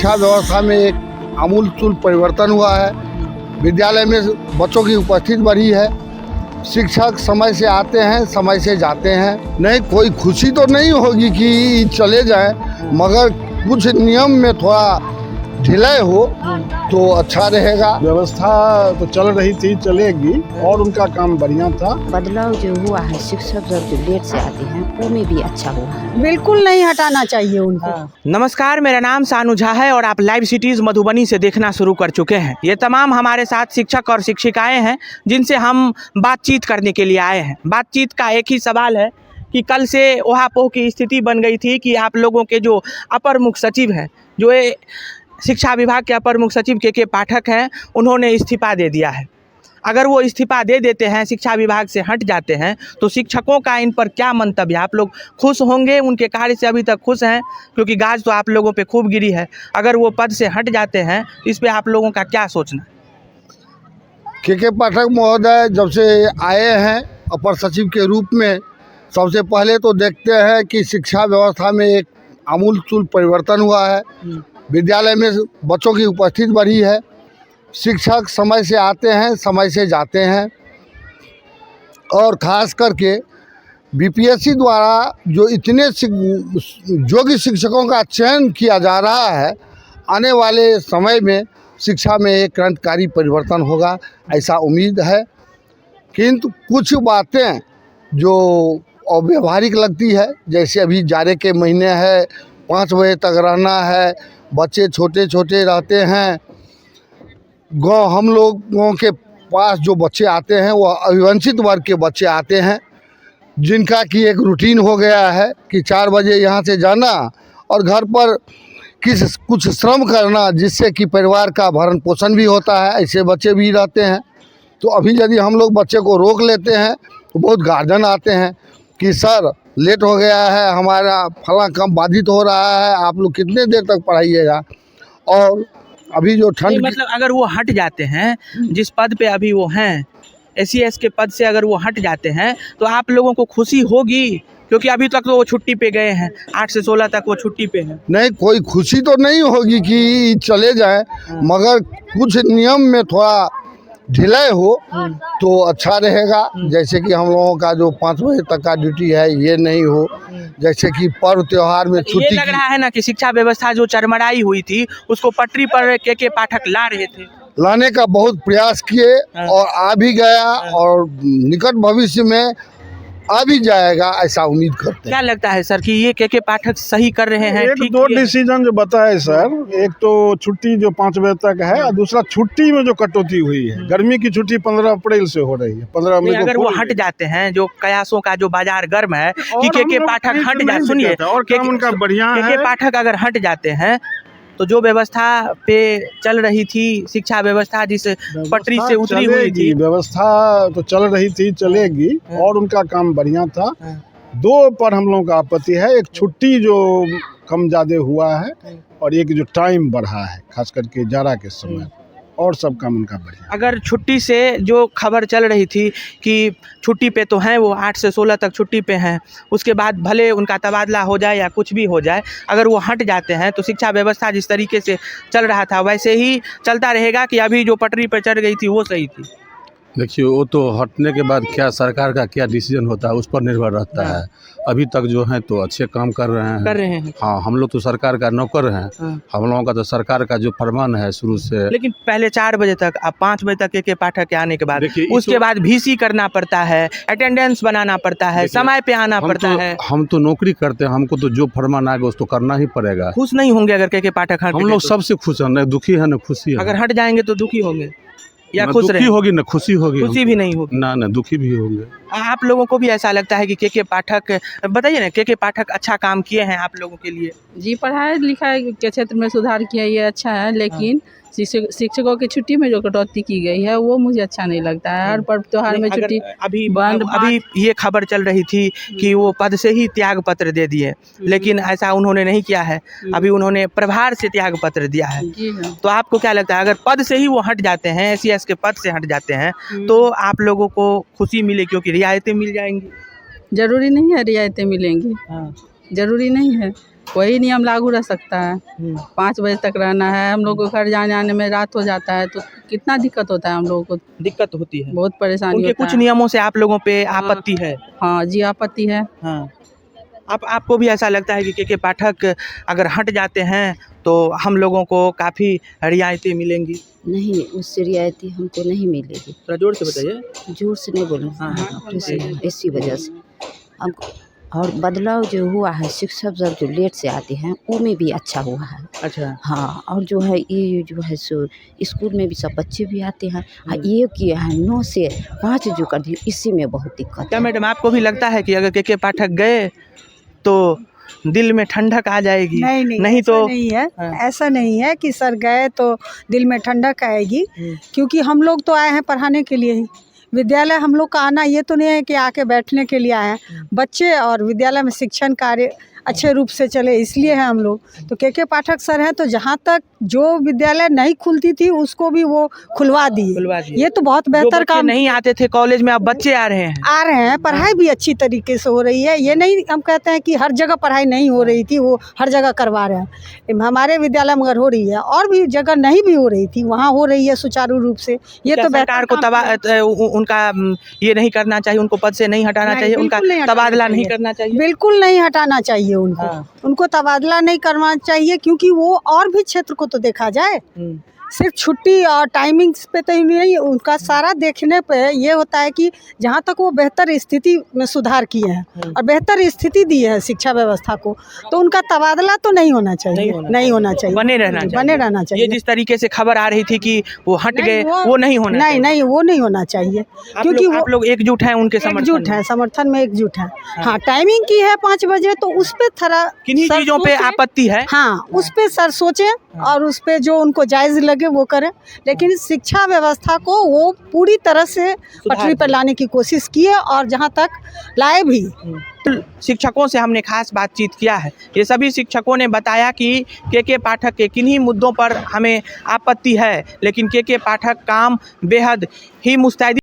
शिक्षा व्यवस्था में एक आमूलचूल परिवर्तन हुआ है। विद्यालय में बच्चों की उपस्थिति बढ़ी है। शिक्षक समय से आते हैं, समय से जाते हैं। नहीं, कोई खुशी तो नहीं होगी कि चले जाएं, मगर कुछ नियम में थोड़ा ढिलाई हो तो अच्छा रहेगा। व्यवस्था तो चल रही थी, चलेगी, और उनका काम बढ़िया था। बदलाव जो हुआ है, शिक्षक जब जो लेट से आते हैं वो में भी अच्छा हुआ है। बिल्कुल नहीं हटाना चाहिए उनको। नमस्कार, मेरा नाम सानू झा है और आप लाइव सिटीज़ मधुबनी से देखना शुरू कर चुके हैं। ये तमाम हमारे साथ शिक्षक और शिक्षिकाएं हैं जिनसे हम बातचीत करने के लिए आए हैं। बातचीत का एक ही सवाल है कि कल से ओहापोह की स्थिति बन गई थी कि आप लोगों के जो अपर मुख्य सचिव हैं, जो ये शिक्षा विभाग के अपर मुख्य सचिव के पाठक हैं, उन्होंने इस्तीफा दे दिया है। अगर वो इस्तीफा दे देते हैं, शिक्षा विभाग से हट जाते हैं, तो शिक्षकों का इन पर क्या मंतव्य है? आप लोग खुश होंगे? उनके कार्य से अभी तक खुश हैं? क्योंकि गाज तो आप लोगों पे खूब गिरी है। अगर वो पद से हट जाते हैं तो इस पे आप लोगों का क्या सोचना? के पाठक महोदय जब से आए हैं अपर सचिव के रूप में, सबसे पहले तो देखते हैं कि शिक्षा व्यवस्था में एक आमूलचूल परिवर्तन हुआ है। विद्यालय में बच्चों की उपस्थिति बढ़ी है। शिक्षक समय से आते हैं, समय से जाते हैं। और ख़ास करके बीपीएससी द्वारा जो इतने योग्य शिक्षकों का चयन किया जा रहा है, आने वाले समय में शिक्षा में एक क्रांतिकारी परिवर्तन होगा, ऐसा उम्मीद है। किंतु कुछ बातें जो अव्यावहारिक लगती है, जैसे अभी जाड़े के महीने है, 5 बजे तक रहना है, बच्चे छोटे छोटे रहते हैं। हम लोगों के पास जो बच्चे आते हैं वो अभिवंचित वर्ग के बच्चे आते हैं, जिनका कि एक रूटीन हो गया है कि 4 बजे यहाँ से जाना और घर पर कुछ श्रम करना, जिससे कि परिवार का भरण पोषण भी होता है। ऐसे बच्चे भी रहते हैं। तो अभी यदि हम लोग बच्चे को रोक लेते हैं तो बहुत गार्जियन आते हैं कि सर लेट हो गया है, हमारा फला काम बाधित हो रहा है, आप लोग कितने देर तक पढ़ाइएगा। और अभी जो ठंड, मतलब अगर वो हट जाते हैं, जिस पद पे अभी वो हैं, SES के पद से अगर वो हट जाते हैं तो आप लोगों को खुशी होगी? क्योंकि अभी तक तो वो छुट्टी पे गए हैं, 8 से 16 तक वो छुट्टी पे हैं। नहीं, कोई खुशी तो नहीं होगी कि चले जाएं, मगर कुछ नियम में थोड़ा ढिलाई हो तो अच्छा रहेगा। जैसे कि हम लोगों का जो 5 बजे तक का ड्यूटी है, ये नहीं हो। जैसे कि पर्व त्योहार में छुट्टी, ये लग रहा है ना कि शिक्षा व्यवस्था जो चरमराई हुई थी उसको पटरी पर के पाठक ला रहे थे। लाने का बहुत प्रयास किए और आ भी गया, और निकट भविष्य में आ भी जाएगा, ऐसा उम्मीद करते हैं। क्या लगता है सर कि ये के पाठक सही कर रहे हैं? एक दो डिसीजन जो बताए सर, एक तो छुट्टी जो 5 बजे तक है, और दूसरा छुट्टी में जो कटौती हुई है। गर्मी की छुट्टी 15 अप्रैल से हो रही है। 15 मई को अगर वो हट जाते हैं, जो कयासों का जो बाजार गर्म है कि के पाठक हट जाए, सुनिए, और काम उनका बढ़िया है। के पाठक अगर हट जाते हैं तो जो व्यवस्था पे चल रही थी, शिक्षा व्यवस्था जिस पटरी से उतरी हुई थी, व्यवस्था तो चल रही थी, चलेगी, और उनका काम बढ़िया था। 2 पर हम लोगों का आपत्ति है। एक छुट्टी जो कम ज़्यादा हुआ है, और एक जो टाइम बढ़ा है, खास करके जाड़ा के समय, और सब काम उनका बढ़िया। अगर छुट्टी से जो खबर चल रही थी कि छुट्टी पे तो हैं वो, 8 से 16 तक छुट्टी पे हैं, उसके बाद भले उनका तबादला हो जाए या कुछ भी हो जाए, अगर वो हट जाते हैं तो शिक्षा व्यवस्था जिस तरीके से चल रहा था वैसे ही चलता रहेगा कि अभी जो पटरी पर चढ़ गई थी वो सही थी? देखिए, वो तो हटने के बाद क्या सरकार का क्या डिसीजन होता है उस पर निर्भर रहता है। अभी तक जो है तो अच्छे काम कर रहे हैं। हाँ, हम लोग तो सरकार का नौकर हैं। हम लोगों का तो सरकार का जो फरमान है शुरू से। लेकिन पहले 4 बजे तक, अब 5 बजे तक के पाठक के आने के बाद, उसके बाद VC करना पड़ता है, अटेंडेंस बनाना पड़ता है, समय पे आना पड़ता है। हम तो नौकरी करते हैं, हमको तो जो फरमान आएगा उसको करना ही पड़ेगा। खुश नहीं होंगे अगर के पाठक हट? हम लोग सबसे खुश हैं, न दुखी है न खुशी है। अगर हट जाएंगे तो दुखी होंगे या खुश दुखी होगी न खुशी होगी? खुशी भी नहीं होगी ना, दुखी भी होंगे। आप लोगों को भी ऐसा लगता है कि के पाठक, बताइए ना, के पाठक अच्छा काम किए हैं आप लोगों के लिए? जी, पढ़ाई लिखाई के क्षेत्र में सुधार किया, ये अच्छा है, लेकिन शिक्षकों की छुट्टी में जो कटौती की गई है वो मुझे अच्छा नहीं लगता है। हर पर्व त्योहार में छुट्टी अभी ये खबर चल रही थी कि वो पद से ही त्याग पत्र दे दिए, लेकिन ऐसा उन्होंने नहीं किया है। अभी उन्होंने प्रभार से त्याग पत्र दिया है। तो आपको क्या लगता है, अगर पद से ही वो हट जाते हैं, SES के पद से हट जाते हैं, तो आप लोगों को खुशी मिले क्योंकि रियायतें मिल जाएंगी? जरूरी नहीं है रियायतें मिलेंगी। जरूरी नहीं है, कोई नियम लागू रह सकता है। 5 बजे तक रहना है, हम लोग को घर जाने आने में रात हो जाता है तो कितना दिक्कत होता है हम लोगों को, दिक्कत होती है। बहुत परेशानी उनके होता कुछ है। नियमों से आप लोगों पे आपत्ति है? हाँ जी, आपत्ति है। हाँ, आपको भी ऐसा लगता है कि के पाठक अगर हट जाते हैं तो हम लोगों को काफ़ी रियायतें मिलेंगी? नहीं, उससे रियायती हमको नहीं मिलेगी। थोड़ा जोर से बताइए। जोर से नहीं बोलूँ, हाँ, इसी वजह से हमको। और बदलाव जो हुआ है, शिक्षक जब जो लेट से आते हैं वो में भी अच्छा हुआ है। अच्छा। हाँ, और जो है ये जो है सो स्कूल में भी सब बच्चे भी आते हैं। ये किया है 9 से 5 जो कर दिए, इसी में बहुत दिक्कत क्या है। मैडम आपको भी लगता है कि अगर के पाठक गए तो दिल में ठंडक आ जाएगी? नहीं तो ऐसा नहीं है। हाँ। ऐसा नहीं है कि सर गए तो दिल में ठंडक आएगी, क्योंकि हम लोग तो आए हैं पढ़ाने के लिए ही। विद्यालय हम लोग का आना ये तो नहीं है कि आके बैठने के लिए आए हैं। बच्चे और विद्यालय में शिक्षण कार्य अच्छे रूप से चले, इसलिए है हम लोग। तो के पाठक सर हैं, तो जहाँ तक जो विद्यालय नहीं खुलती थी उसको भी वो खुलवा दिए। ये तो बहुत बेहतर काम। नहीं आते थे कॉलेज में, अब बच्चे आ रहे हैं। पढ़ाई भी अच्छी तरीके से हो रही है। ये नहीं हम कहते हैं कि हर जगह पढ़ाई नहीं हो रही थी, वो हर जगह करवा रहे हैं। हमारे विद्यालय में अगर हो रही है, और भी जगह नहीं भी हो रही थी, वहाँ हो रही है सुचारू रूप से। ये तो सरकार को उनका ये नहीं करना चाहिए, उनको पद से नहीं हटाना चाहिए, उनका तबादला नहीं करना चाहिए? बिल्कुल नहीं हटाना चाहिए उनको। उनको तबादला नहीं करना चाहिए, क्योंकि वो और भी क्षेत्र को तो देखा जाए। सिर्फ छुट्टी और टाइमिंग्स पे तो नहीं, उनका सारा देखने पे ये होता है कि जहाँ तक वो बेहतर स्थिति में सुधार किए हैं और बेहतर स्थिति दी है शिक्षा व्यवस्था को, तो उनका तबादला तो नहीं होना चाहिए। नहीं होना चाहिए, बने रहना चाहिए। ये जिस तरीके से खबर आ रही थी कि वो हट गए, वो नहीं होना चाहिए। नहीं, वो नहीं होना चाहिए, क्योंकि आप लोग एकजुट हैं उनके समर्थन में एकजुट है। हाँ, टाइमिंग की है 5 बजे, तो उस पे थोड़ा किन्हीं चीजों पे आपत्ति है। हाँ, उस पे सर सोचें और उस पे जो उनको जायज लगे वो करें, लेकिन शिक्षा व्यवस्था को वो पूरी तरह से पटरी पर लाने की कोशिश की है, और जहाँ तक लाए भी। शिक्षकों से हमने खास बातचीत किया है। ये सभी शिक्षकों ने बताया कि के पाठक के किन्हीं मुद्दों पर हमें आपत्ति है, लेकिन के पाठक काम बेहद ही मुस्तैदी